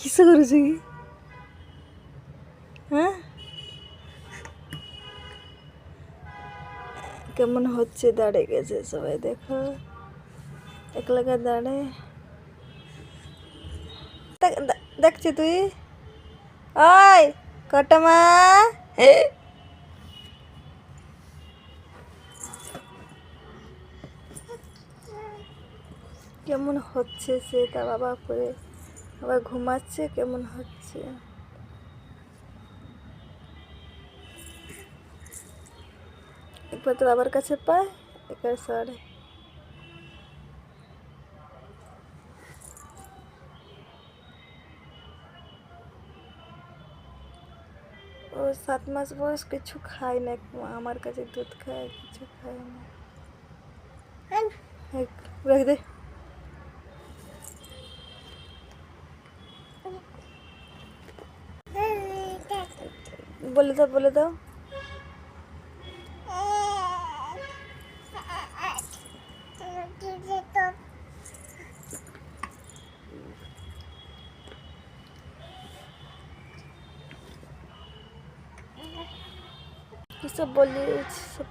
কিসে করেছে কি? হ্যাঁ, কেমন হচ্ছে, দাঁড়িয়ে গেছে সবাই দেখো, এক লাগা দাঁড়ে দেখছি তুই। ওই কটমা, কেমন হচ্ছে সে, তা বাবা করে আবার ঘুমাচ্ছে, কেমন হচ্ছে। একবার তো বাবার কাছে পায়, একবার সরে। ও 7 মাস বয়স, কিছু খায় না, আমার কাছে দুধ খায়, কিছু খায় না। রেখে দে। বলে দাও, বলে দাও। কি সব বলিস, সব